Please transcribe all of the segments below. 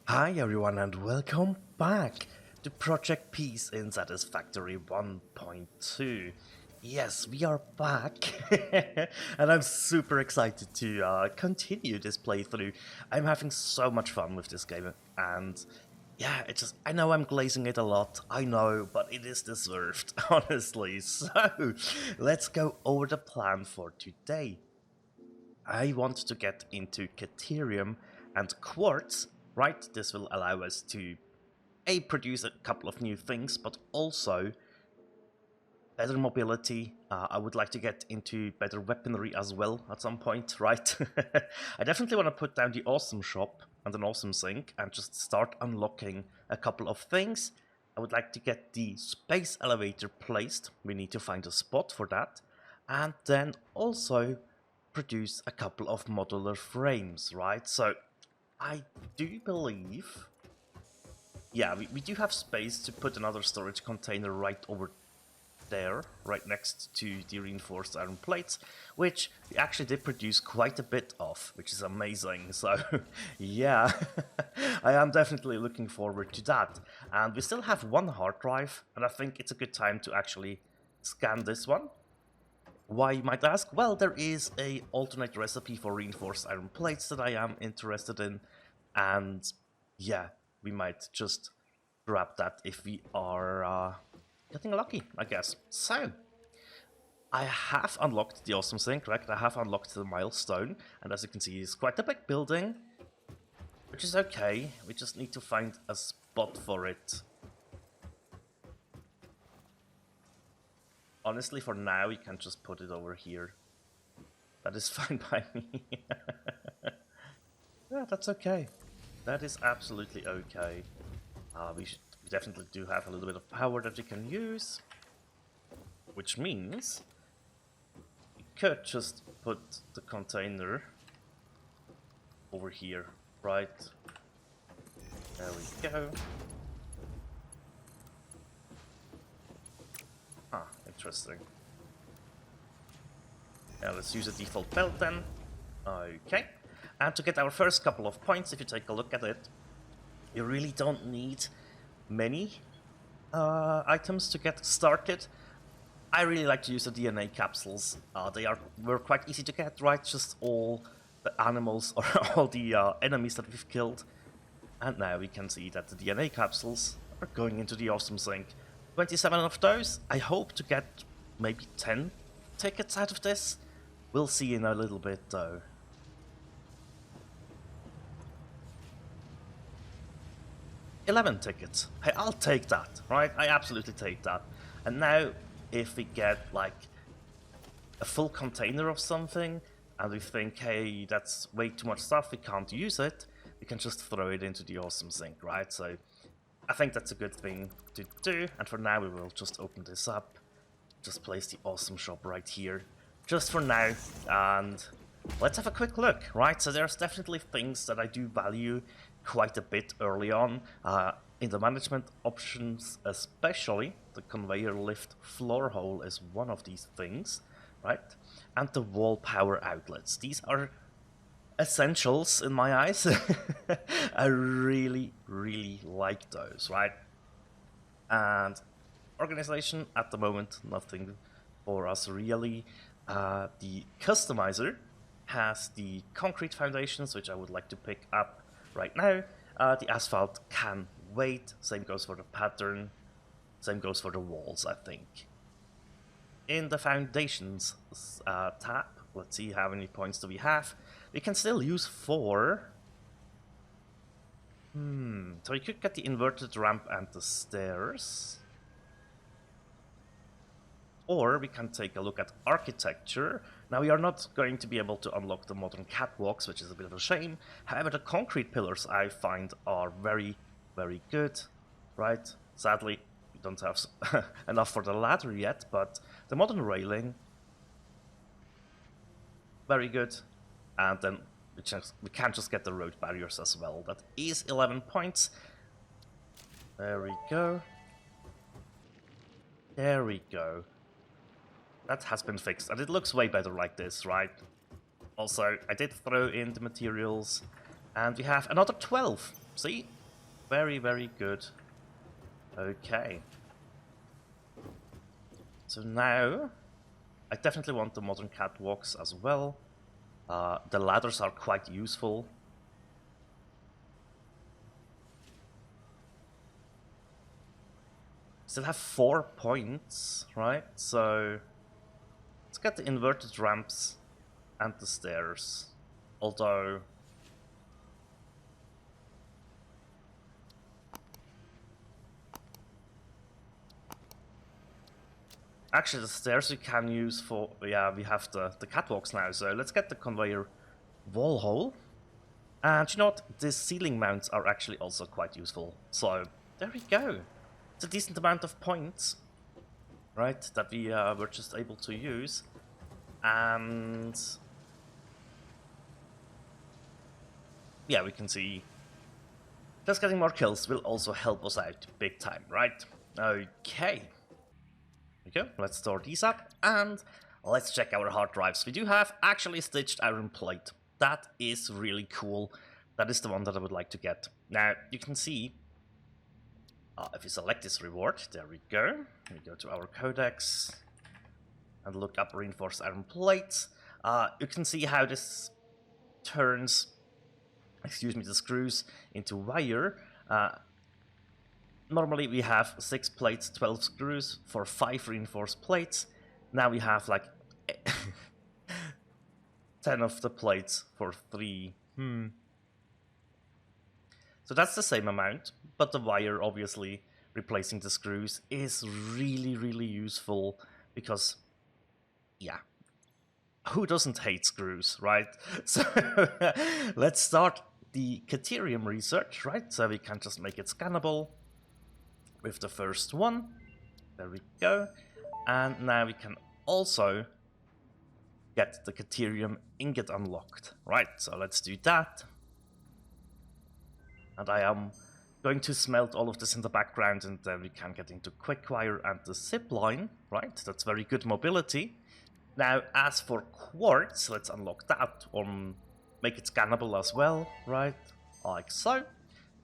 Hi everyone and welcome back to Project Peace in Satisfactory 1.2. Yes, we are back and I'm super excited to continue this playthrough. I'm having so much fun with this game and yeah, I know I'm glazing it a lot, I know, but it is deserved, honestly. So, let's go over the plan for today. I want to get into Caterium and Quartz, right? This will allow us to produce a couple of new things, but also better mobility. I would like to get into better weaponry as well at some point, right? I definitely want to put down the awesome shop and an awesome sink and just start unlocking a couple of things. I would like to get the space elevator placed. We need to find a spot for that. And then also produce a couple of modular frames, right? So I do believe, yeah, we do have space to put another storage container right over there, right next to the reinforced iron plates, which we actually did produce quite a bit of, which is amazing. So yeah, I am definitely looking forward to that. And we still have one hard drive, and I think it's a good time to actually scan this one. Why, you might ask? Well, there is a alternate recipe for reinforced iron plates that I am interested in, and yeah, we might just grab that if we are getting lucky, I guess. So, I have unlocked the awesome thing, correct? I have unlocked the milestone, and as you can see, it's quite a big building, which is okay. We just need to find a spot for it. Honestly, for now, we can just put it over here. That is fine by me. Yeah, that's okay. That is absolutely okay. We definitely do have a little bit of power that we can use. Which means we could just put the container over here, right? There we go. Ah, interesting. Now let's use a default belt then. Okay. And to get our first couple of points, if you take a look at it, you really don't need many items to get started. I really like to use the DNA capsules. Were quite easy to get, right? Just all the animals or all the enemies that we've killed. And now we can see that the DNA capsules are going into the awesome sink. 27 of those. I hope to get maybe 10 tickets out of this. We'll see in a little bit though. $11 tickets. Hey, I'll take that, right? I absolutely take that. And now, if we get like a full container of something, and we think, hey, that's way too much stuff, we can't use it, we can just throw it into the awesome sink, right? So I think that's a good thing to do, and for now we will just open this up, just place the awesome shop right here, just for now, and let's have a quick look, right? So there's definitely things that I do value quite a bit early on, in the management options especially. The conveyor lift floor hole is one of these things, right? And the wall power outlets. These are essentials in my eyes. I really, really like those, right? And organization, at the moment, nothing for us really. The customizer has the concrete foundations, which I would like to pick up right now. The asphalt can wait, same goes for the pattern, same goes for the walls, I think. In the foundations tab, let's see how many points do we have. We can still use 4. So we could get the inverted ramp and the stairs. Or we can take a look at architecture. Now we are not going to be able to unlock the modern catwalks, which is a bit of a shame. However, the concrete pillars I find are very, very good, right? Sadly, we don't have enough for the ladder yet, but the modern railing, very good. And then we can just get the road barriers as well. That is 11 points. There we go. There we go. That has been fixed, and it looks way better like this, right? Also, I did throw in the materials, and we have another 12. See? Very, very good. Okay. So now, I definitely want the modern catwalks as well. The ladders are quite useful. Still have 4 points, right? So let's get the inverted ramps and the stairs. Although actually the stairs we can use for, yeah, we have the catwalks now, so let's get the conveyor wall hole. And you know what? The ceiling mounts are actually also quite useful. So there we go. It's a decent amount of points, right, that we were just able to use. And yeah, we can see just getting more kills will also help us out big time, right? Okay. There we go. Let's store these up and let's check our hard drives. We do have actually stitched iron plate. That is really cool. That is the one that I would like to get. Now, you can see, if we select this reward, there we go. We go to our codex and look up reinforced iron plates. You can see how this turns, the screws into wire. Normally we have 6 plates, 12 screws for 5 reinforced plates. Now we have like 10 of the plates for 3. So that's the same amount, but the wire, obviously, replacing the screws is really, really useful because, yeah, who doesn't hate screws, right? So let's start the Caterium research, right? So we can just make it scannable with the first one. There we go. And now we can also get the Caterium ingot unlocked, right? So let's do that. And I am going to smelt all of this in the background, and then we can get into Quickwire and the zip line, right? That's very good mobility. Now, as for Quartz, let's unlock that, or make it scannable as well, right? Like so.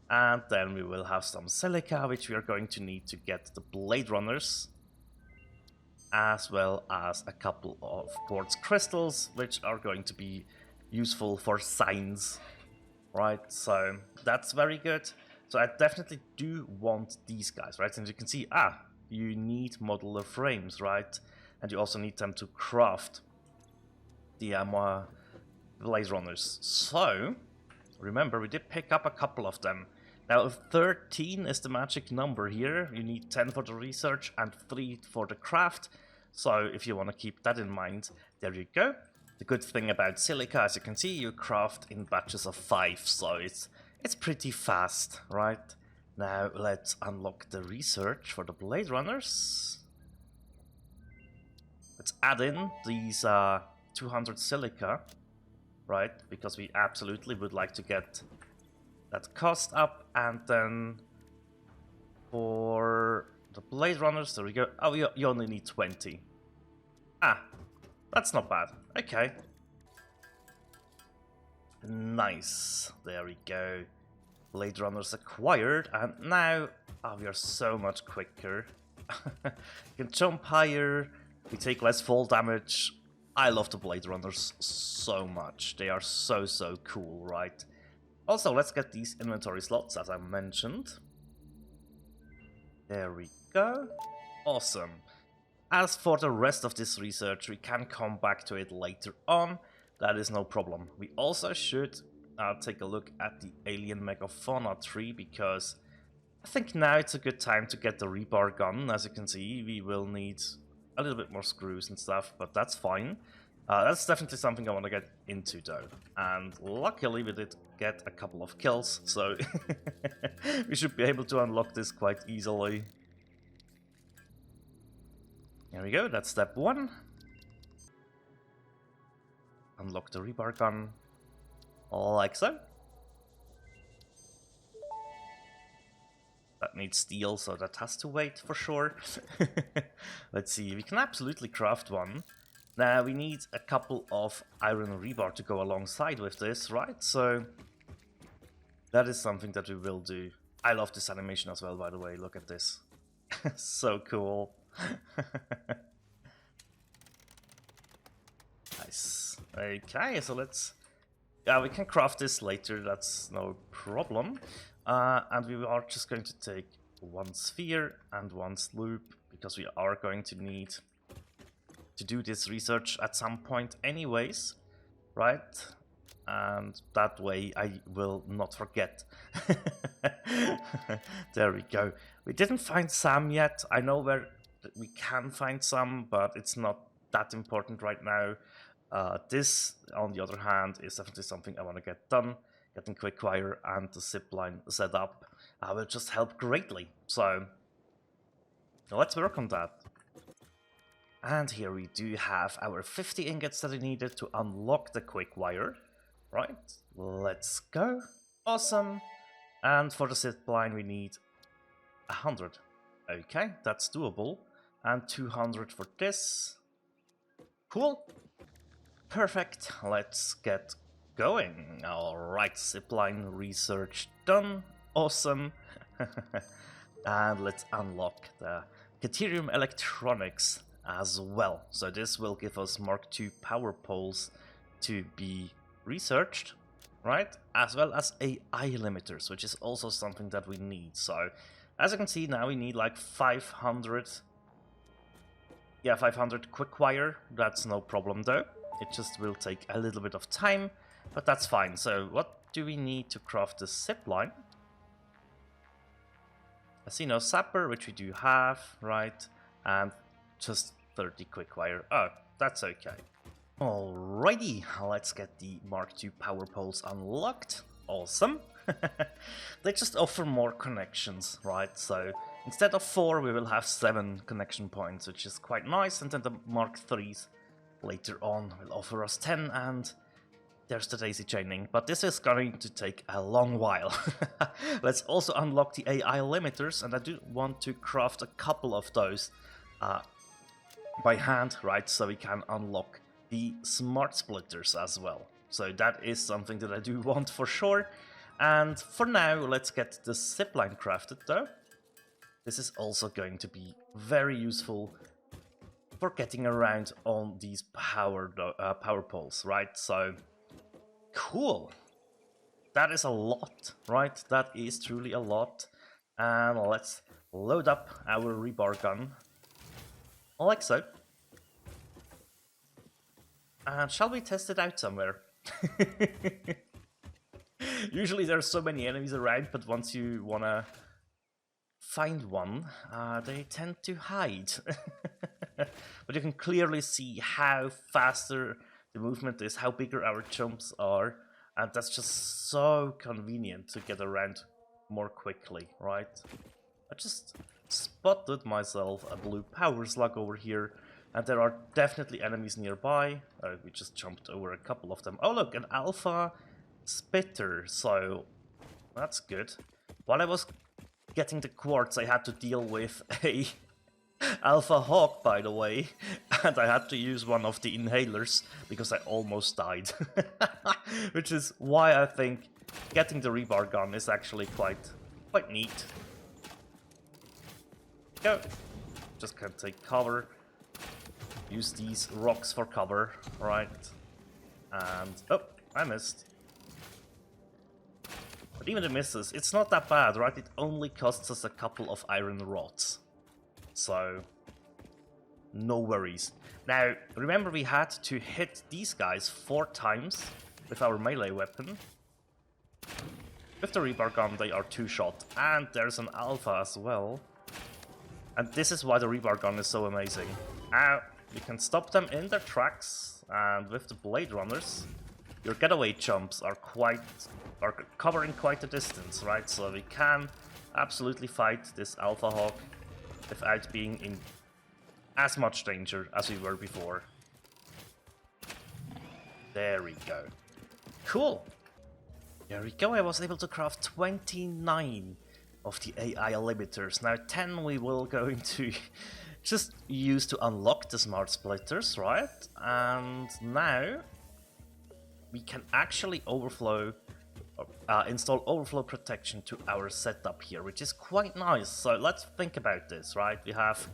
And then we will have some silica, which we are going to need to get the Blade Runners, as well as a couple of quartz crystals, which are going to be useful for signs. Right, so that's very good. So I definitely do want these guys, right? And you can see, you need modular frames, right? And you also need them to craft the Blaze Runners. So, remember, we did pick up a couple of them. Now, 13 is the magic number here. You need 10 for the research and 3 for the craft. So, if you want to keep that in mind, there you go. The good thing about silica, as you can see, you craft in batches of 5, so it's pretty fast, right? Now let's unlock the research for the Blade Runners. Let's add in these 200 silica, right? Because we absolutely would like to get that cost up, and then for the Blade Runners, there we go. Oh, you only need 20. That's not bad. Okay. Nice. There we go. Blade Runners acquired, and now we are so much quicker. You can jump higher, we take less fall damage. I love the Blade Runners so much. They are so cool, right? Also, let's get these inventory slots, as I mentioned. There we go. Awesome. As for the rest of this research, we can come back to it later on. That is no problem. We also should take a look at the Alien Megafauna tree, because I think now it's a good time to get the rebar gun. As you can see, we will need a little bit more screws and stuff, but that's fine. That's definitely something I want to get into though. And luckily we did get a couple of kills, so we should be able to unlock this quite easily. There we go, that's step 1. Unlock the rebar gun, like so. That needs steel, so that has to wait for sure. Let's see, we can absolutely craft one. Now we need a couple of iron rebar to go alongside with this, right? So that is something that we will do I love this animation as well, by the way. Look at this. So cool. Nice. Okay, so let's... Yeah, we can craft this later, that's no problem. And we are just going to take one sphere and one loop, because we are going to need to do this research at some point anyways, right? And that way I will not forget. There we go. We didn't find Sam yet. I know where we can find some, but it's not that important right now. This, on the other hand, is definitely something I want to get done. Getting Quickwire and the zipline set up will just help greatly. So let's work on that. And here we do have our 50 ingots that we needed to unlock the Quickwire. Right, let's go. Awesome. And for the zipline we need 100. Okay, that's doable. And 200 for this. Cool. Perfect. Let's get going. Alright, zipline research done. Awesome. And let's unlock the Caterium electronics as well. So this will give us Mark II power poles to be researched, right? As well as AI limiters, which is also something that we need. So as you can see now, we need like 500. Yeah, 500 Quickwire. That's no problem though. It just will take a little bit of time, but that's fine. So what do we need to craft the zipline? I see no sapper, which we do have, right? And just 30 Quickwire. Oh, that's okay. Alrighty, let's get the Mark II power poles unlocked. Awesome. They just offer more connections, right? So instead of 4, we will have 7 connection points, which is quite nice. And then the Mark IIIs later on will offer us 10, and there's the daisy chaining. But this is going to take a long while. Let's also unlock the AI limiters, and I do want to craft a couple of those by hand, right? So we can unlock the smart splitters as well. So that is something that I do want for sure. And for now, let's get the zipline crafted though. This is also going to be very useful for getting around on these power poles, right? So cool. That is a lot, right? That is truly a lot. And let's load up our rebar gun, like so. And shall we test it out somewhere? Usually there's so many enemies around, but once you wanna find one, they tend to hide. But you can clearly see how faster the movement is, how bigger our jumps are, and that's just so convenient to get around more quickly, right? I just spotted myself a blue power slug over here, and there are definitely enemies nearby. We just jumped over a couple of them. Oh look, an alpha spitter, so that's good. While I was getting the quartz, I had to deal with a alpha hawk, by the way, and I had to use one of the inhalers because I almost died. Which is why I think getting the rebar gun is actually quite neat. Go. Just can take cover. Use these rocks for cover, right? And oh, I missed. But even the misses, it's not that bad, right? It only costs us a couple of iron rods. So no worries. Now, remember we had to hit these guys 4 times with our melee weapon. With the rebar gun, they are 2-shot, and there's an alpha as well. And this is why the rebar gun is so amazing. You can stop them in their tracks, and with the blade runners, your getaway jumps are covering quite a distance, right? So we can absolutely fight this alpha hawk without being in as much danger as we were before. There we go. Cool. There we go. I was able to craft 29 of the AI limiters. Now 10 we will go into just use to unlock the smart splitters, right? And now we can actually overflow install overflow protection to our setup here, which is quite nice. So let's think about this, right? We have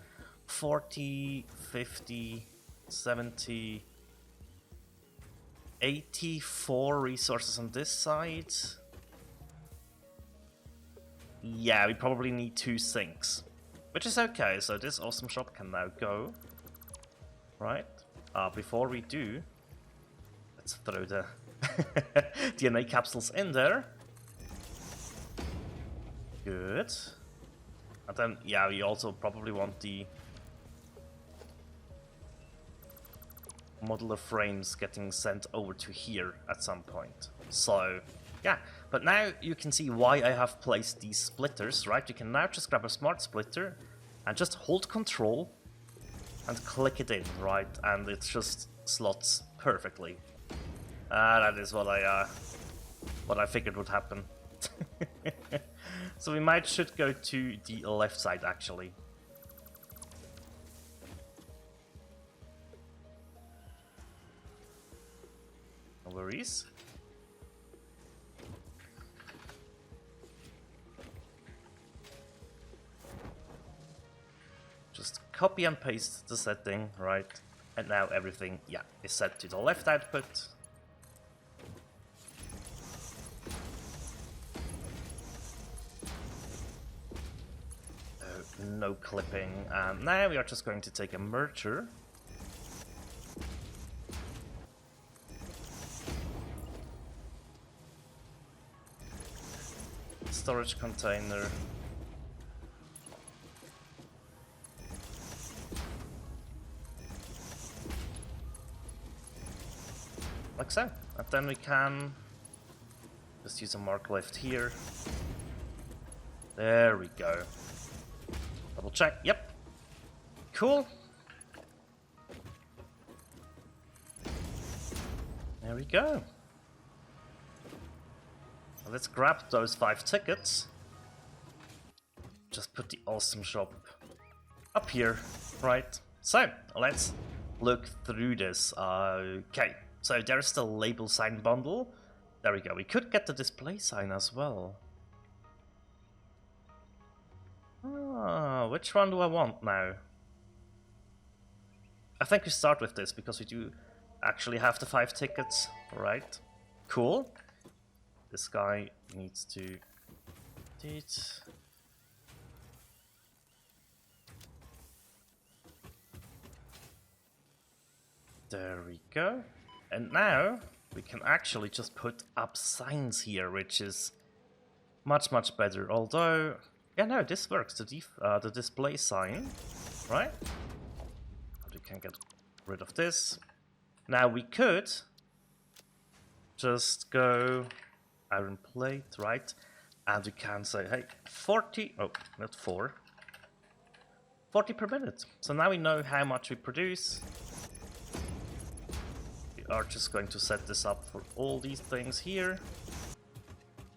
40, 50, 70, 84 resources on this side. Yeah, we probably need 2 sinks, which is okay. So this awesome shop can now go, right? Before we do, let's throw the DNA capsules in there. Good. And then, yeah, we also probably want the modular frames getting sent over to here at some point. So, yeah. But now you can see why I have placed these splitters, right? You can now just grab a smart splitter and just hold control and click it in, right? And it just slots perfectly. That is what I figured would happen. So we should go to the left side actually. No worries. Just copy and paste the setting, right? And now everything, yeah, is set to the left output. No clipping, and now we are just going to take a merger. Storage container. Like so. And then we can just use a mark left here. There we go. Double check. Yep. Cool. There we go. Now let's grab those 5 tickets. Just put the awesome shop up here, right? So let's look through this. Okay, so there's the label sign bundle. There we go. We could get the display sign as well. Which one do I want now? I think we start with this because we do actually have the 5 tickets, right? Cool. This guy needs to do it. There we go. And now we can actually just put up signs here, which is much better. Although, yeah, no, this works. The display sign, right? We can get rid of this. Now we could just go iron plate, right? And we can say, hey, 40, oh, not 4, 40 per minute. So now we know how much we produce. We are just going to set this up for all these things here.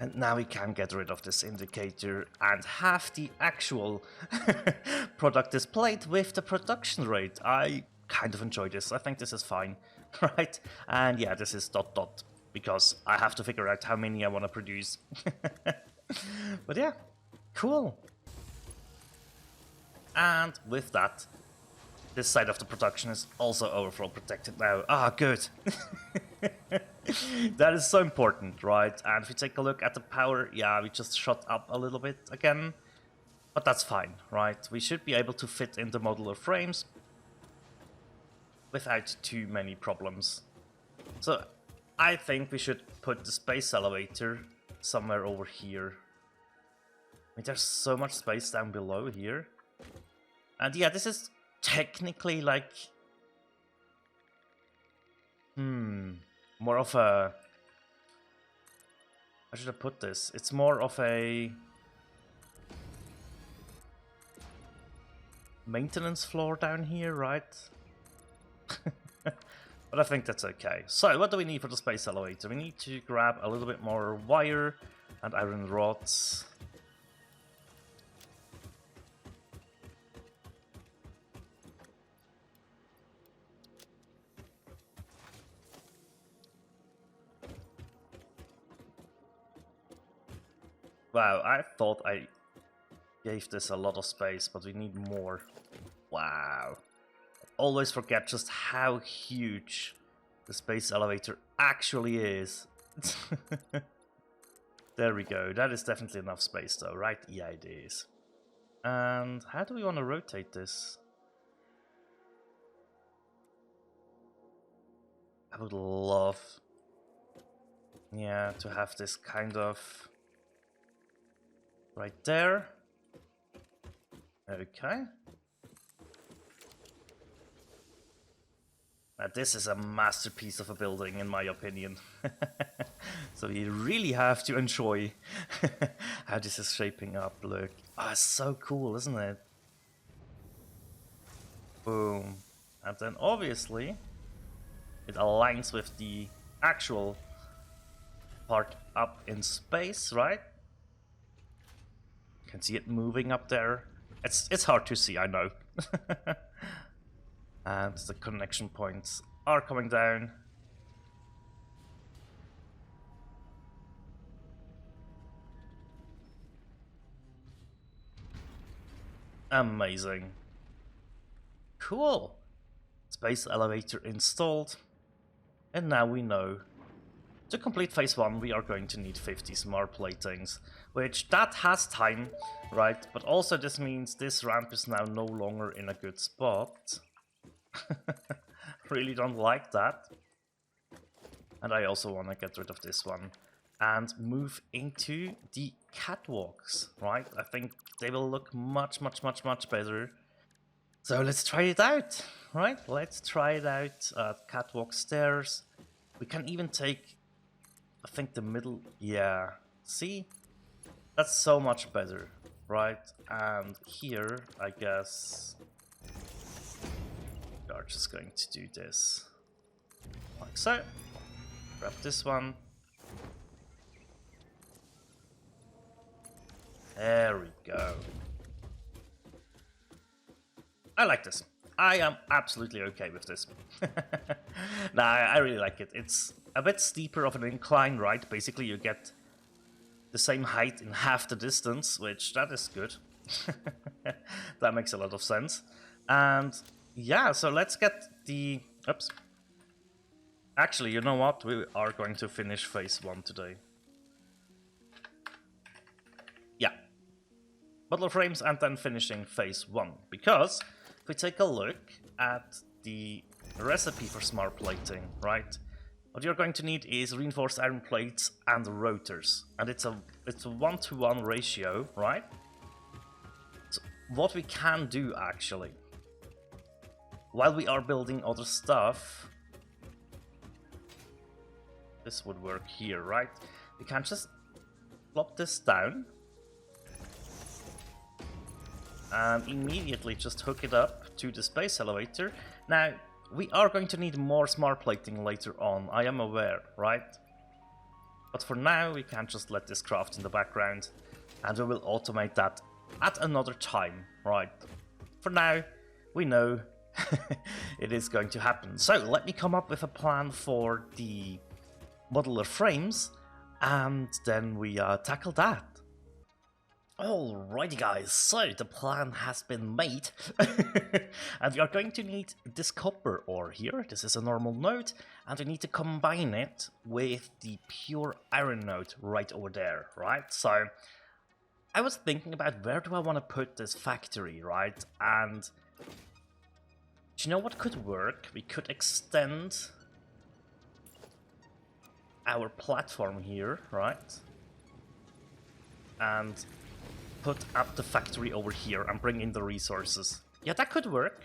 And now we can get rid of this indicator and have the actual product displayed with the production rate. I kind of enjoy this. I think this is fine, right? And yeah, this is ... because I have to figure out how many I want to produce. But yeah, cool. And with that, this side of the production is also overflow protected now. Ah, good. That is so important, right? And if we take a look at the power, yeah, we just shot up a little bit again. But that's fine, right? We should be able to fit in the modular frames without too many problems. So I think we should put the space elevator somewhere over here. I mean, there's so much space down below here. And yeah, this is technically like... more of a... How should I put this? It's more of a... maintenance floor down here, right? But I think that's okay. So, what do we need for the space elevator? We need to grab a little bit more wire and iron rods. Wow, I thought I gave this a lot of space, but we need more. Wow. Always forget just how huge the space elevator actually is. There we go. That is definitely enough space though, right? Yeah, it is. And how do we want to rotate this? I would love, yeah, to have this kind of right there. Okay. Now this is a masterpiece of a building, in my opinion. So you really have to enjoy how this is shaping up. Look, oh, it's so cool, isn't it? Boom. And then obviously it aligns with the actual part up in space, right? You can see it moving up there. It's hard to see, I know. And the connection points are coming down. Amazing. Cool. Space elevator installed. And now we know. To complete phase 1 we are going to need 50 smart platings, which that has time, right? But also this means this ramp is now no longer in a good spot. Really don't like that. And I also want to get rid of this one and move into the catwalks, right? I think they will look much better. So let's try it out, right? Let's try it out. Catwalk stairs. We can even take, I think, the middle. Yeah, see? That's so much better, right? And here, I guess we are just going to do this like so. Grab this one. There we go. I like this. I am absolutely okay with this. Nah, I really like it. It's a bit steeper of an incline, right? Basically, you get the same height in half the distance, which that is good. That makes a lot of sense. And yeah, so let's get the... Oops. Actually, you know what? We are going to finish phase 1 today. Yeah. Modular frames and then finishing phase 1. Because if we take a look at the recipe for smart plating, right? What you're going to need is reinforced iron plates and rotors. And it's a 1-to-1 ratio, right? So what we can do actually, while we are building other stuff, this would work here, right? We can just plop this down and immediately just hook it up to the space elevator. Now, we are going to need more smart plating later on, I am aware, right? But for now, we can just let this craft in the background, and we will automate that at another time, right? For now, we know it is going to happen. So, let me come up with a plan for the modular frames, and then we tackle that. Alrighty guys, so the plan has been made. And we are going to need this copper ore here. This is a normal node, and we need to combine it with the pure iron node right over there, right? So I was thinking about where do I want to put this factory, right? And do you know what could work? We could extend our platform here, right? And put up the factory over here and bring in the resources. Yeah, that could work.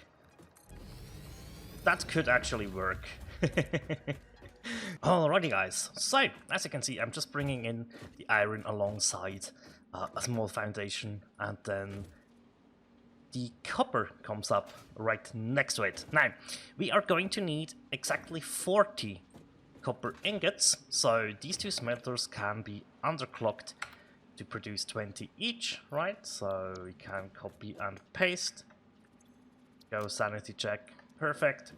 That could actually work. Alrighty guys, so as you can see, I'm just bringing in the iron alongside a small foundation, and then the copper comes up right next to it. Now, we are going to need exactly 40 copper ingots, so these two smelters can be underclocked to produce 20 each, right? So we can copy and paste. Go sanity check, perfect.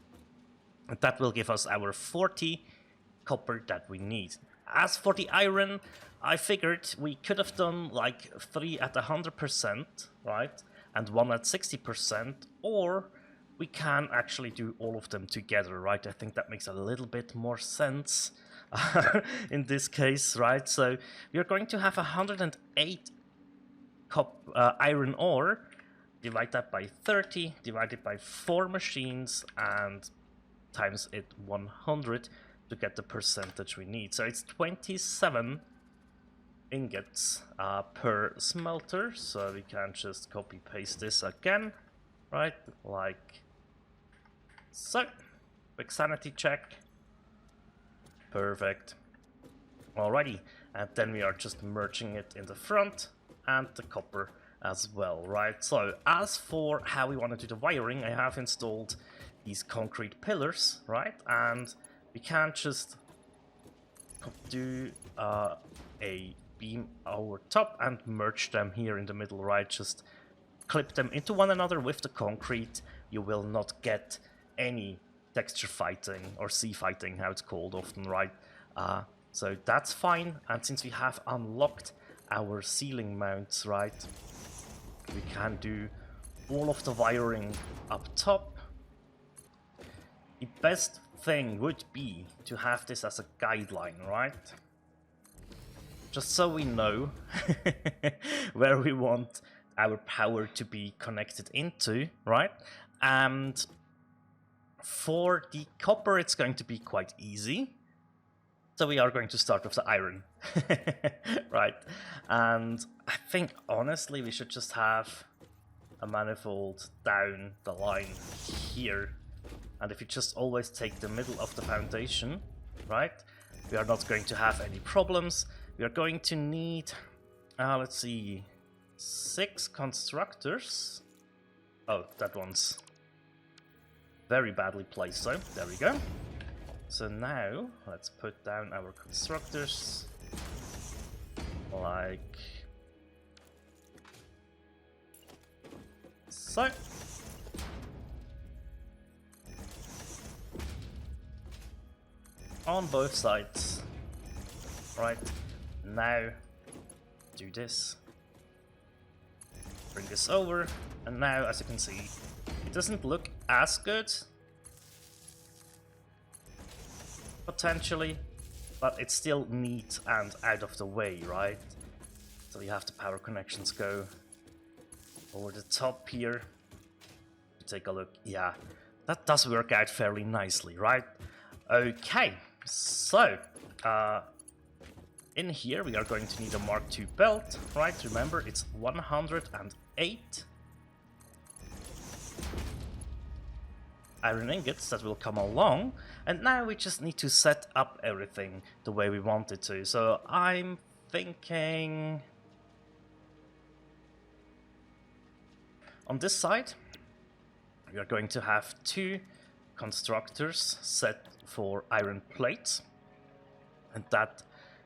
And that will give us our 40 copper that we need. as for the iron, I figured we could have done like 3 at 100%, right? And 1 at 60%, or we can actually do all of them together, right? I think that makes a little bit more sense in this case, right? So we are going to have 108 iron ore, divide that by 30, divide it by 4 machines, and times it 100 to get the percentage we need. So it's 27 ingots per smelter, so we can just copy paste this again, right? Like so. Quick sanity check. Perfect. Alrighty, and then we are just merging it in the front and the copper as well, right? So as for how we want to do the wiring, I have installed these concrete pillars, right? And we can just do a beam over top and merge them here in the middle, right? Just clip them into one another with the concrete. You will not get any texture fighting or sea fighting, how it's called often, right? So that's fine. And since we have unlocked our ceiling mounts, right, we can do all of the wiring up top. The best thing would be to have this as a guideline, right? Just so we know where we want our power to be connected into, right? And for the copper, it's going to be quite easy. So we are going to start with the iron, right? And I think, honestly, we should just have a manifold down the line here. And if you just always take the middle of the foundation, right, we are not going to have any problems. We are going to need, let's see, 6 constructors. Oh, that one's very badly placed, so there we go. So now, let's put down our constructors, like so. On both sides. Right, now do this. Bring this over, and now, as you can see, it doesn't look as good, potentially, but it's still neat and out of the way, right? So you have the power connections go over the top here. Take a look. Yeah, that does work out fairly nicely, right? Okay, so in here we are going to need a Mark II belt, right? Remember, it's 108 iron ingots that will come along, and now we just need to set up everything the way we want it to. So I'm thinking on this side we are going to have 2 constructors set for iron plates, and that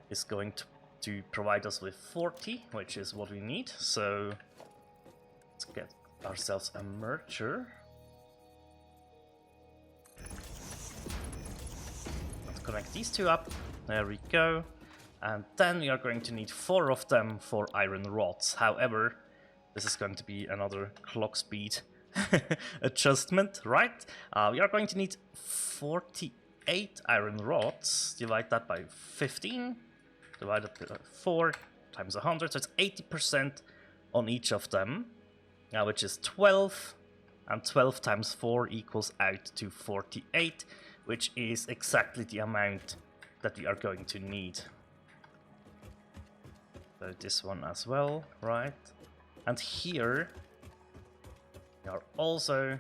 is going to provide us with 40, which is what we need. So let's get ourselves a merger. Let's connect these 2 up. There we go. And then we are going to need 4 of them for iron rods. However, this is going to be another clock speed adjustment, right? We are going to need 48 iron rods. Divide that by 15. Divided by 4 times 100, so it's 80% on each of them, which is 12, and 12 times 4 equals out to 48, which is exactly the amount that we are going to need. So this one as well, right? And here we are also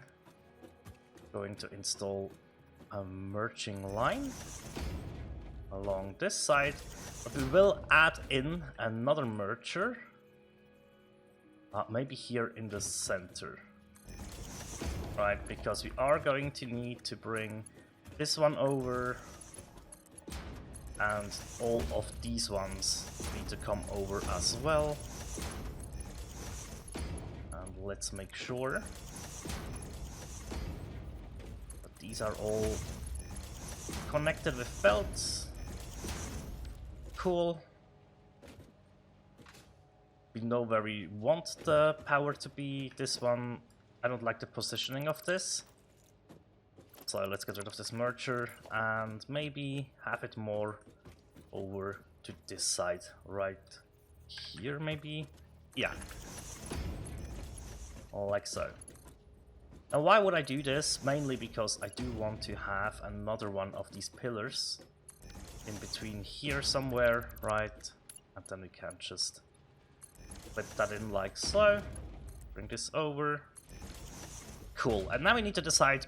going to install a merging line along this side. But we will add in another merger, maybe here in the center, right? Because we are going to need to bring this one over, and all of these ones need to come over as well. And let's make sure that these are all connected with belts. cool. We know where we want the power to be. This one, I don't like the positioning of this. So let's get rid of this merger and maybe have it more over to this side, right here maybe? Yeah. Like so. And why would I do this? Mainly because I do want to have another one of these pillars in between here somewhere, right? And then we can just put that in like so. Bring this over. Cool. And now we need to decide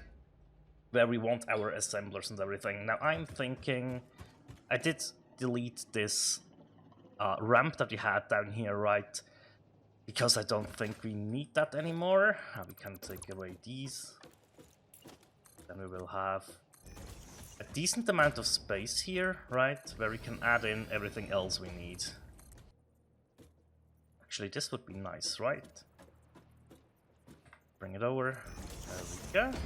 where we want our assemblers and everything. Now I'm thinking, I did delete this ramp that we had down here, right? Because I don't think we need that anymore. We can take away these. Then we will have a decent amount of space here, right? Where we can add in everything else we need. Actually, this would be nice, right? Bring it over. There we go.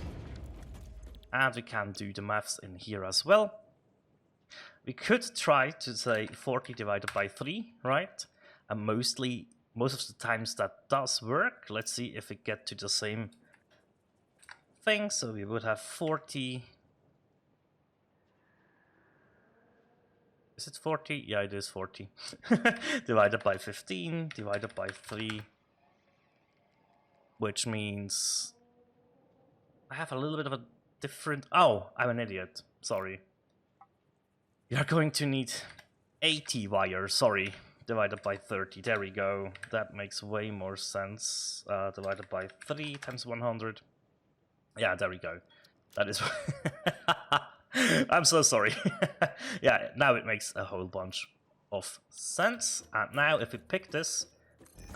And we can do the maths in here as well. We could try to say 40 divided by 3, right? And most of the times that does work. Let's see if we get to the same thing. So we would have 40. Is it 40? Yeah, it is 40. Divided by 15, divided by 3. Which means I have a little bit of a different... Oh, I'm an idiot. Sorry. You're going to need 80 wires, sorry. Divided by 30, there we go. That makes way more sense. Divided by 3 times 100. Yeah, there we go. That is... I'm so sorry. Yeah, now it makes a whole bunch of sense. And now if we pick this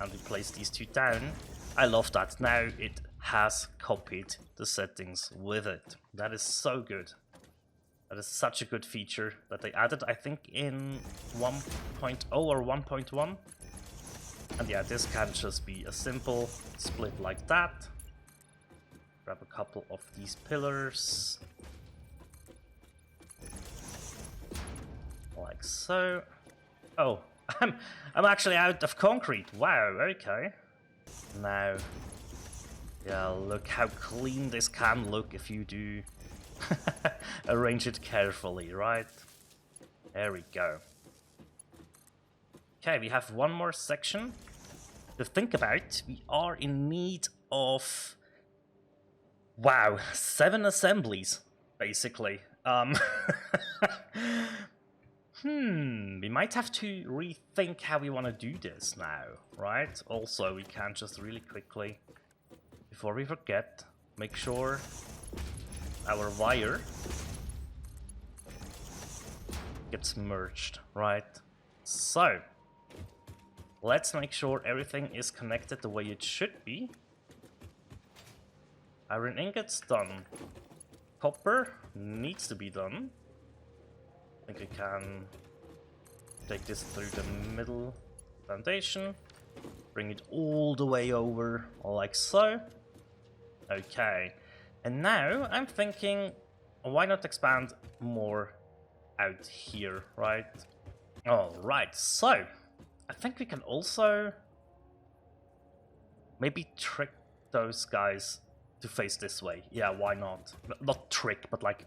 and we place these two down, I love that. Now it has copied the settings with it. That is so good. That is such a good feature that they added, I think, in 1.0 or 1.1. And yeah, this can just be a simple split like that. Grab a couple of these pillars. Like so. Oh, I'm actually out of concrete. Wow, okay. Now, yeah, look how clean this can look if you do arrange it carefully, right? There we go. Okay, we have one more section to think about. We are in need of, wow, 7 assemblies, basically. We might have to rethink how we want to do this now, right? Also, we can just really quickly, before we forget, make sure our wire gets merged, right? So, let's make sure everything is connected the way it should be. Iron ingots done. Copper needs to be done. I think we can take this through the middle foundation, bring it all the way over, like so. Okay, and now I'm thinking, why not expand more out here, right? Alright, so I think we can also maybe trick those guys to face this way. Yeah, why not? Not trick, but like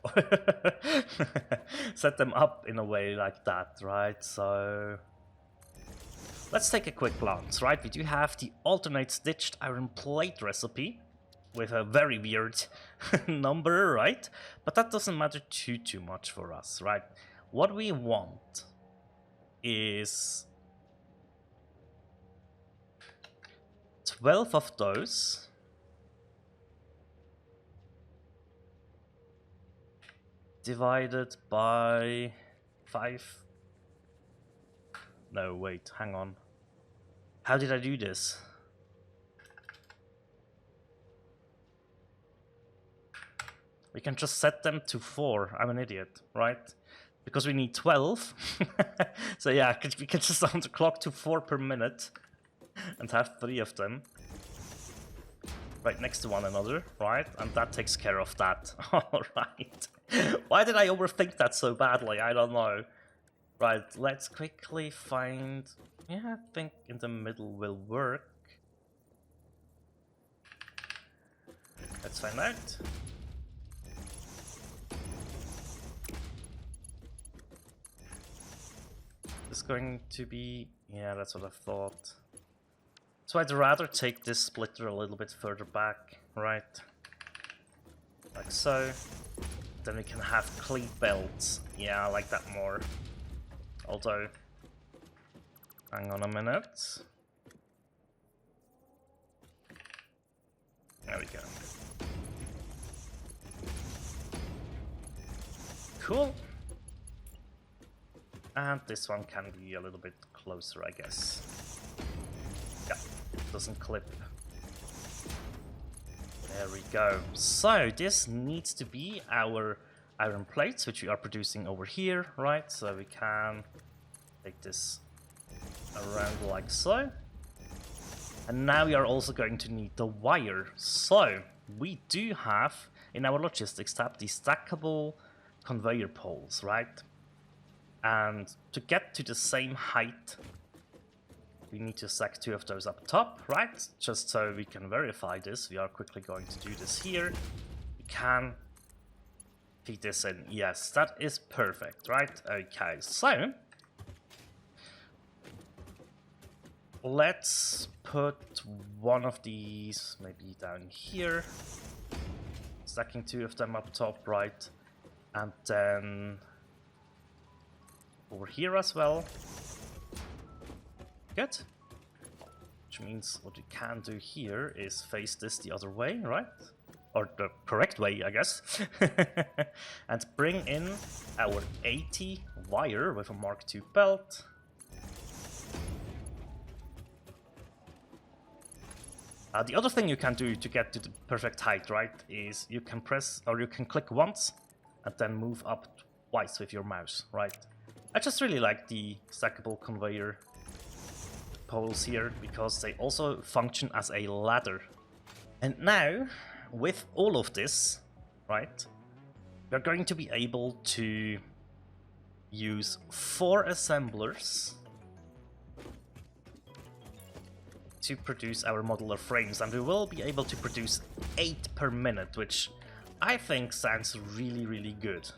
set them up in a way like that, right? So let's take a quick glance, right? We do have the alternate stitched iron plate recipe with a very weird number, right? But that doesn't matter too much for us, right? What we want is 12 of those. Divided by 5. No, wait, hang on. How did I do this? We can just set them to 4. I'm an idiot, right? Because we need 12. So yeah, we can just underclock to 4 per minute and have 3 of them right next to one another, right? And that takes care of that. Alright. Why did I overthink that so badly? I don't know. Right, let's quickly find... Yeah, I think in the middle will work. Let's find out. It's going to be... Yeah, that's what I thought. So I'd rather take this splitter a little bit further back, right? Like so. Then we can have cleat belts. Yeah, I like that more. Although... Hang on a minute. There we go. Cool. And this one can be a little bit closer, I guess. Yeah, it doesn't clip. There we go. So this needs to be our iron plates, which we are producing over here, right? So we can take this around like so. And now we are also going to need the wire. So we do have in our logistics tab the stackable conveyor poles, right? And to get to the same height, we need to stack 2 of those up top, right? Just so we can verify this, we are quickly going to do this here. We can feed this in. Yes, that is perfect, right? Okay, so let's put one of these maybe down here, stacking 2 of them up top, right? And then over here as well. Good. Which means what we can do here is face this the other way, right? Or the correct way, I guess. And bring in our 80 wire with a Mark II belt. The other thing you can do to get to the perfect height, right, is you can press, or you can click once and then move up twice with your mouse, right? I just really like the stackable conveyor poles here because they also function as a ladder. And now, with all of this, right, we're going to be able to use 4 assemblers to produce our modular frames, and we will be able to produce 8 per minute, which I think sounds really, really good.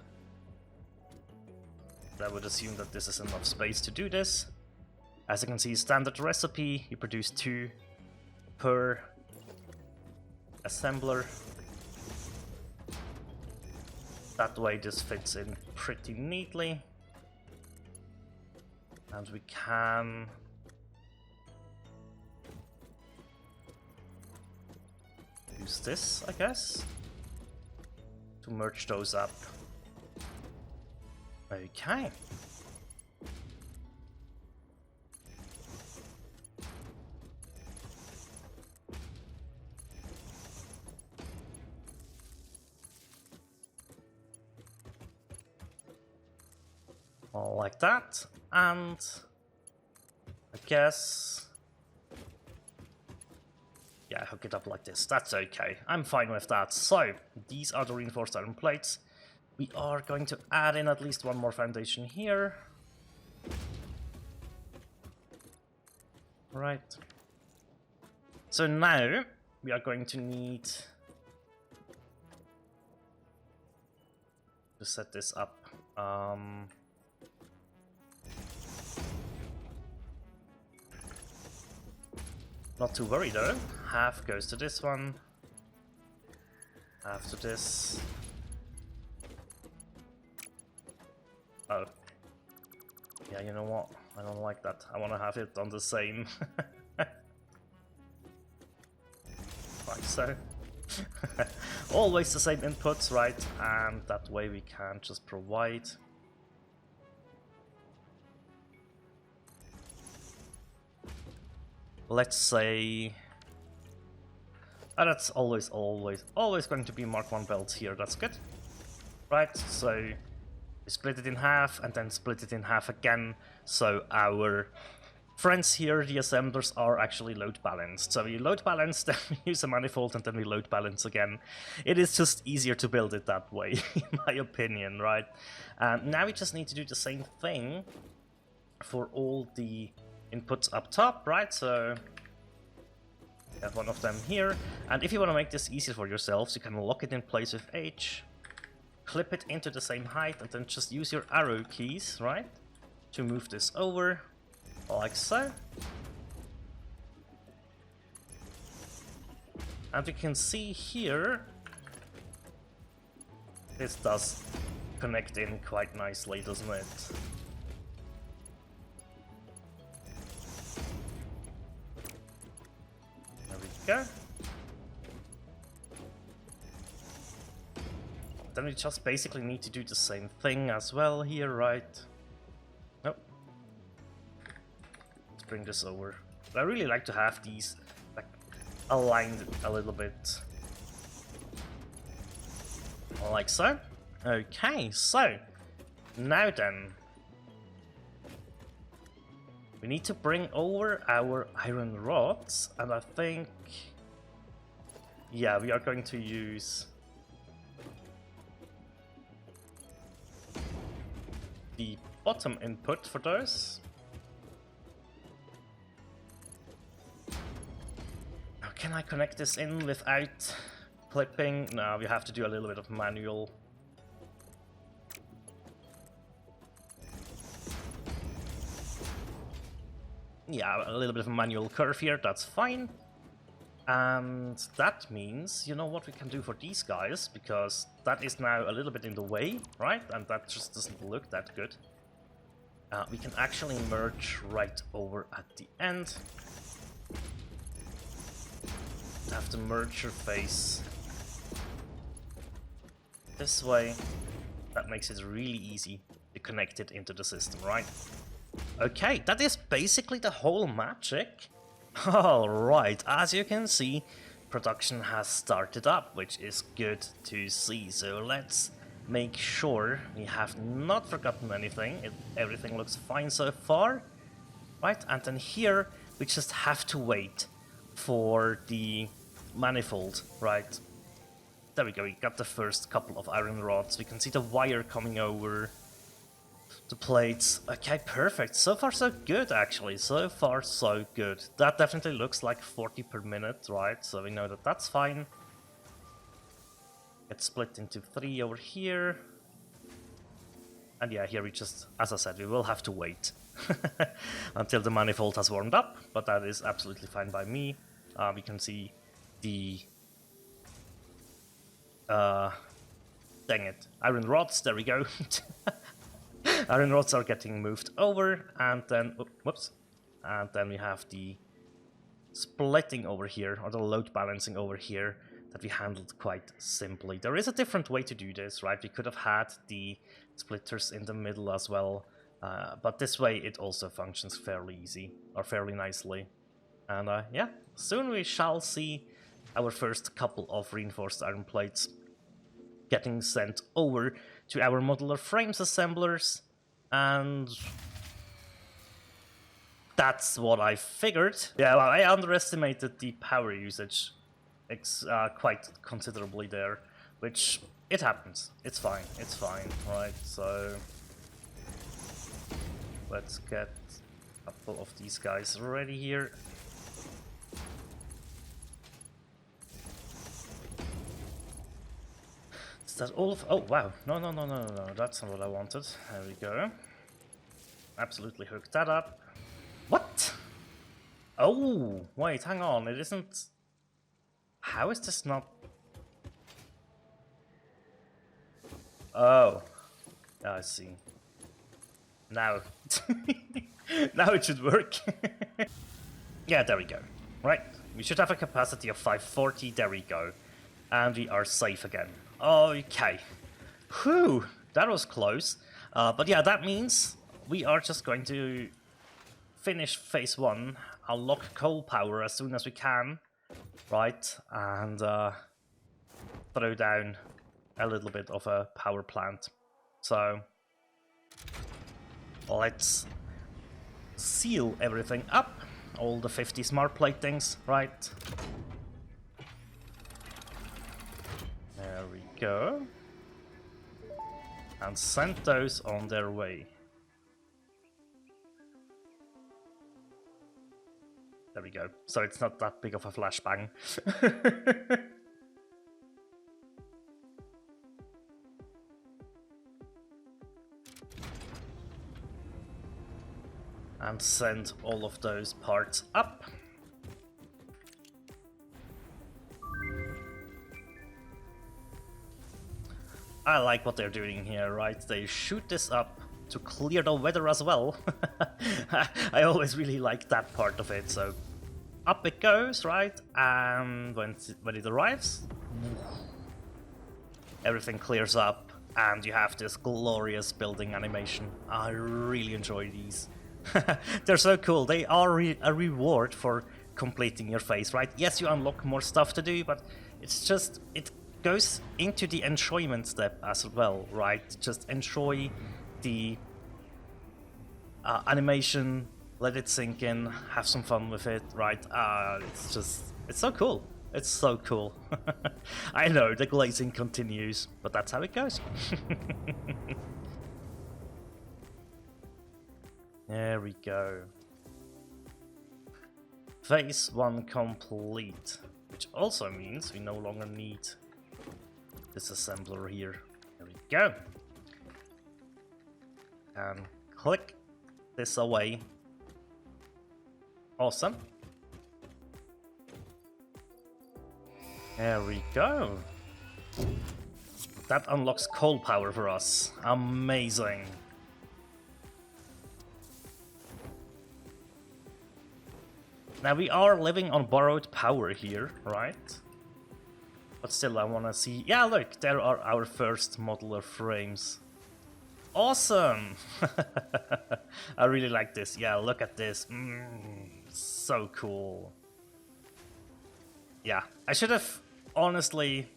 I would assume that this is enough space to do this. As you can see, standard recipe, you produce 2 per assembler. That way this fits in pretty neatly. And we can use this, I guess, to merge those up. Okay. All like that, and I guess, yeah, hook it up like this. That's okay. I'm fine with that. So these are the reinforced iron plates. We are going to add in at least one more foundation here. Right. So now we are going to need to set this up. Not to worry though. Half goes to this one. Half to this. Oh. Yeah, you know what? I don't like that. I want to have it on the same. Like so. Always the same inputs, right? And that way we can just provide. Let's say... Oh, that's always going to be Mark 1 belts here. That's good. Right, so... we split it in half and then split it in half again, so our friends here, the assemblers, are actually load balanced. So we load balance, then we use a manifold, and then we load balance again. It is just easier to build it that way, in my opinion, right? Now we just need to do the same thing for all the inputs up top, right? So you have one of them here, and if you want to make this easier for yourselves, you can lock it in place with H, clip it into the same height, and then just use your arrow keys, right, to move this over, like so. And we can see here, this does connect in quite nicely, doesn't it? There we go. Then we just basically need to do the same thing as well here, right? Nope. Let's bring this over. I really like to have these like aligned a little bit. Like so. Okay, so now then we need to bring over our iron rods, and I think, yeah, we are going to use the bottom input for those. Now, can I connect this in without clipping? No, we have to do a little bit of manual. Yeah, a little bit of a manual curve here, that's fine. And that means, you know what we can do for these guys, because that is now a little bit in the way, right? And that just doesn't look that good. We can actually merge right over at the end. Have the merger face this way. That makes it really easy to connect it into the system, right? Okay, that is basically the whole magic. Alright, as you can see, production has started up, which is good to see. So let's make sure we have not forgotten anything. Everything looks fine so far. Right, and then here we just have to wait for the manifold, right? There we go, we got the first couple of iron rods. We can see the wire coming over the plates. Okay, perfect. So far so good, actually. So far so good. That definitely looks like 40 per minute, right? So we know that that's fine. It's split into 3 over here. And yeah, here we just, as I said, we will have to wait until the manifold has warmed up, but that is absolutely fine by me. We can see the dang it, iron rods, there we go. Iron rods are getting moved over, and then, whoops, and then we have the splitting over here, or the load balancing over here, that we handled quite simply. There is a different way to do this, right? We could have had the splitters in the middle as well, but this way it also functions fairly easy, or fairly nicely. And yeah, soon we shall see our first couple of reinforced iron plates getting sent over to our modular frames assemblers, and that's what I figured. Yeah, well, I underestimated the power usage quite considerably there, which it happens. It's fine, right? So let's get a couple of these guys ready here. Is that all of... Oh, wow. No, that's not what I wanted. There we go. Absolutely hooked that up. What? Oh, wait, hang on. It isn't... How is this not... Oh. I see. Now. Now it should work. Yeah, there we go. Right. We should have a capacity of 540. There we go. And we are safe again. Okay. Whew, that was close. But yeah, that means we are just going to finish phase 1, unlock coal power as soon as we can, right? And throw down a little bit of a power plant. So let's seal everything up, all the 50 smart platings, right? There we go. And send those on their way. There we go. So it's not that big of a flashbang. And send all of those parts up. I like what they're doing here, right? They shoot this up to clear the weather as well. I always really like that part of it, so up it goes, right? And when it arrives, everything clears up and you have this glorious building animation. I really enjoy these. They're so cool. They are a reward for completing your phase, right? Yes, you unlock more stuff to do, but it's just, it goes into the enjoyment step as well, right? Just enjoy the animation, let it sink in, have some fun with it, right? It's so cool. It's so cool. I know, the glazing continues, but that's how it goes. There we go. Phase 1 complete, which also means we no longer need this assembler here. There we go. And click this away. Awesome. There we go. That unlocks coal power for us. Amazing. Now we are living on borrowed power here, right? But still I wanna see... Yeah, look, there are our first modular frames. Awesome! I really like this. Yeah, look at this. So cool. Yeah, I should have honestly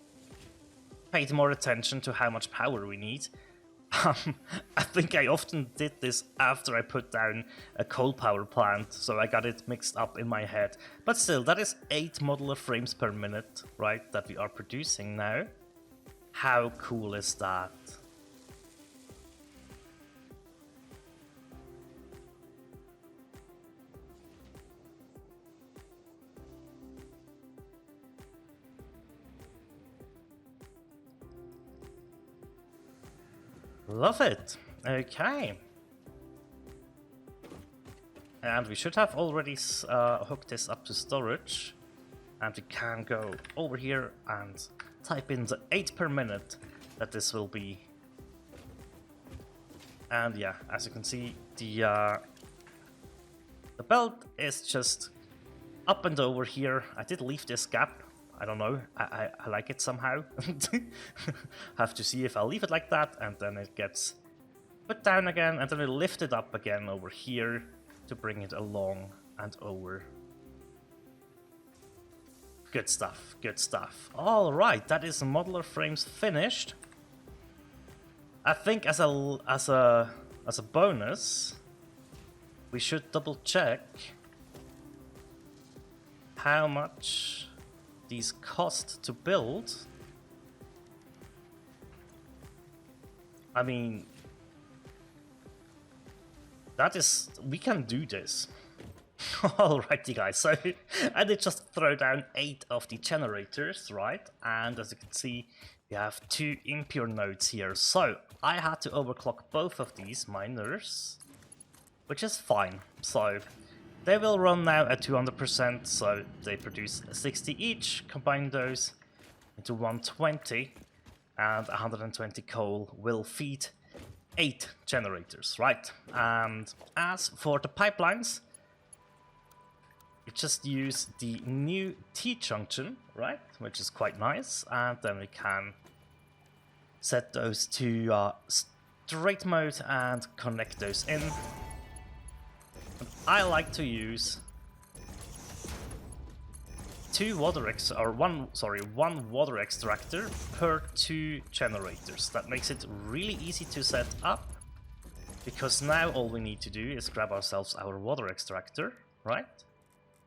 paid more attention to how much power we need. I think I often did this after I put down a coal power plant, so I got it mixed up in my head. But still, that is 8 modular frames per minute, right, that we are producing now. How cool is that? Love it. Okay. And we should have already hooked this up to storage. And we can go over here and type in the 8 per minute that this will be. And yeah, as you can see, the belt is just up and over here. I did leave this gap. I don't know, I like it somehow. Have to see if I'll leave it like that, and then it gets put down again, and then we lift it up again over here to bring it along and over. Good stuff, good stuff. Alright, that is modular frames finished. I think as a bonus, we should double check how much these cost to build. I mean, that is, we can do this. Alrighty guys, so I did just throw down 8 of the generators, right? And as you can see, we have 2 impure nodes here. So I had to overclock both of these miners, which is fine. So they will run now at 200%, so they produce 60 each. Combine those into 120, and 120 coal will feed 8 generators, right? And as for the pipelines, we just use the new T-junction, right? Which is quite nice, and then we can set those to straight mode and connect those in. I like to use one water extractor per 2 generators. That makes it really easy to set up. Because now all we need to do is grab ourselves our water extractor, right?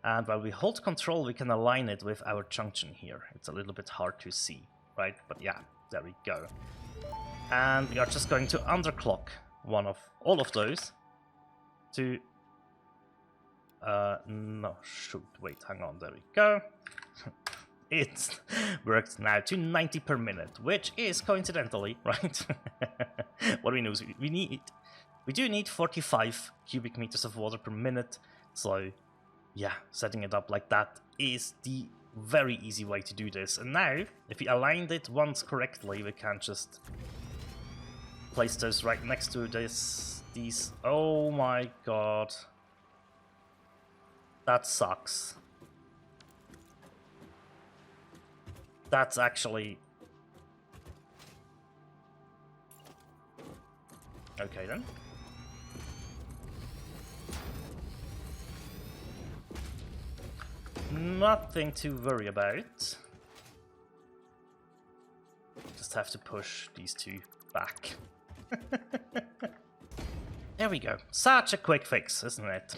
And while we hold control, we can align it with our junction here. It's a little bit hard to see, right? But yeah, there we go. And we are just going to underclock all of those to... no, shoot, wait, hang on, there we go. It works now to 90 per minute, which is coincidentally, right? What we know is we do need 45 cubic meters of water per minute, so yeah, setting it up like that is the very easy way to do this. And now, if we aligned it once correctly, we can just place those right next to these. Oh my god. That sucks. That's actually... Okay then. Nothing to worry about. Just have to push these two back. There we go. Such a quick fix, isn't it?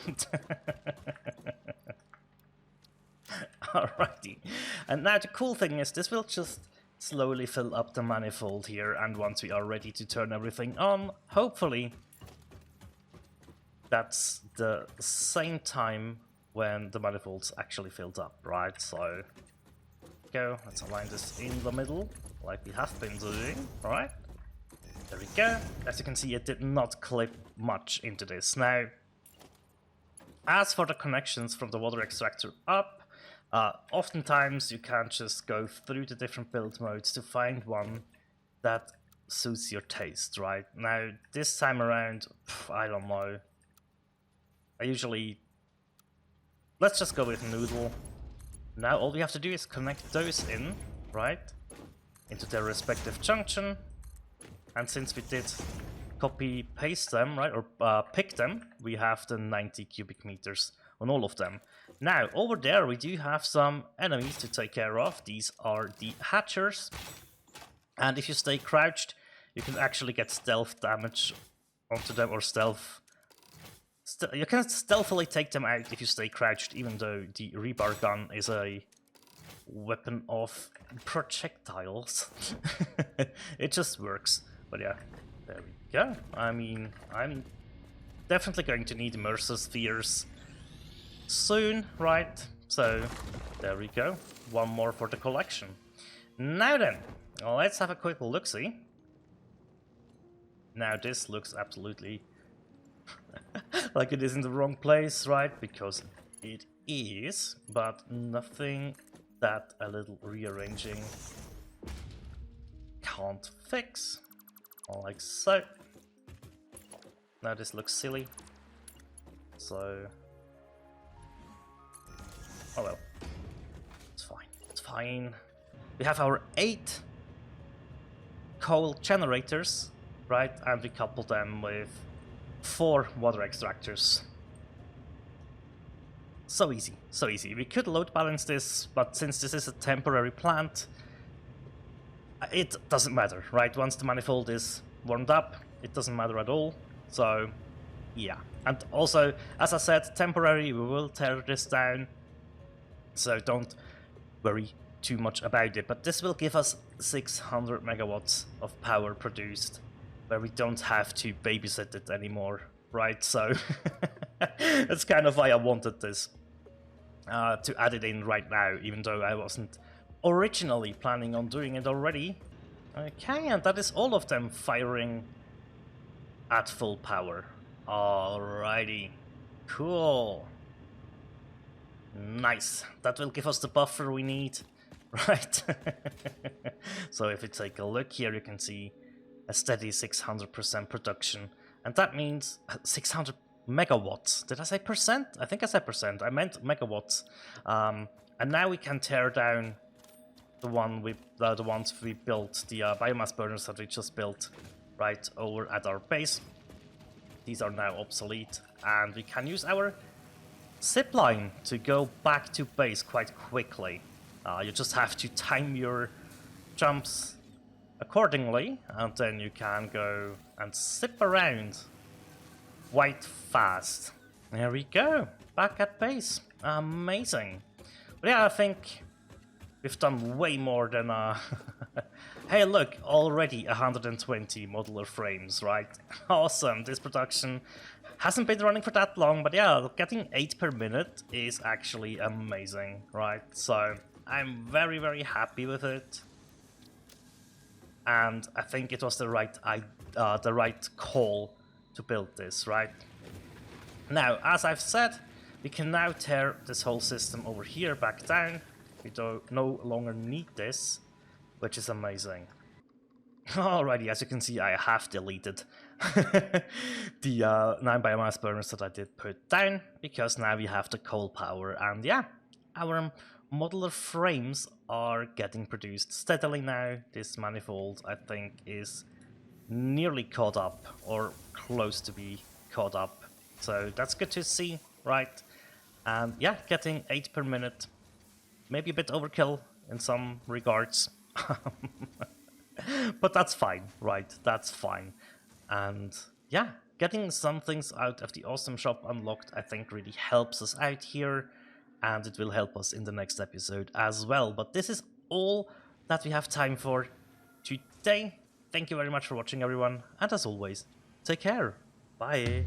Alrighty. And now the cool thing is this will just slowly fill up the manifold here, and once we are ready to turn everything on, hopefully that's the same time when the manifold's actually filled up, right? So go, let's align this in the middle like we have been doing, alright? There we go. As you can see, it did not clip much into this. Now, as for the connections from the water extractor up, oftentimes you can just go through the different build modes to find one that suits your taste, right? Now, this time around, I don't know. I usually... Let's just go with Noodle. Now all we have to do is connect those in, right? Into their respective junction. And since we did copy-paste them, right, or pick them, we have the 90 cubic meters on all of them. Now, over there we do have some enemies to take care of. These are the Hatchers. And if you stay crouched, you can actually get stealth damage onto them, or stealth... you can stealthily take them out if you stay crouched, even though the rebar gun is a weapon of projectiles. It just works. But yeah, there we go. I mean, I'm definitely going to need Mercer Spheres soon, right? So, there we go. One more for the collection. Now then, let's have a quick look-see. Now this looks absolutely like it is in the wrong place, right? Because it is, but nothing that a little rearranging can't fix. Like so. Now this looks silly. So... oh well. It's fine. It's fine. We have our 8 coal generators, right? And we couple them with 4 water extractors. So easy. So easy. We could load balance this, but since this is a temporary plant, it doesn't matter, right? Once the manifold is warmed up, it doesn't matter at all. So, yeah. And also, as I said, temporary, we will tear this down. So don't worry too much about it. But this will give us 600 megawatts of power produced, where we don't have to babysit it anymore, right? So, that's kind of why I wanted this. To add it in right now, even though I wasn't originally planning on doing it already. Okay, and that is all of them firing at full power. Alrighty. Cool. Nice. That will give us the buffer we need, right? So if we take a look here, you can see a steady 600% production. And that means 600 megawatts. Did I say percent? I think I said percent. I meant megawatts. And now we can tear down the ones we built, the biomass burners that we just built right over at our base. These are now obsolete, and we can use our zipline to go back to base quite quickly. You just have to time your jumps accordingly, and then you can go and zip around quite fast. There we go, back at base. Amazing. But yeah, I think we've done way more than Hey look, already 120 modular frames, right? Awesome, this production hasn't been running for that long, but yeah, getting 8 per minute is actually amazing, right? So I'm very happy with it. And I think it was the right call to build this, right? Now, as I've said, we can now tear this whole system over here back down. We don't no longer need this, which is amazing. Alrighty, as you can see, I have deleted the 9 biomass burners that I did put down, because now we have the coal power, and yeah, our modular frames are getting produced steadily now. This manifold, I think, is nearly caught up, or close to be caught up, so that's good to see, right? And yeah, getting 8 per minute, maybe a bit overkill in some regards. But that's fine, right? That's fine. And yeah, getting some things out of the awesome shop unlocked, I think, really helps us out here, and it will help us in the next episode as well. But this is all that we have time for today. Thank you very much for watching, everyone, and as always, take care. Bye.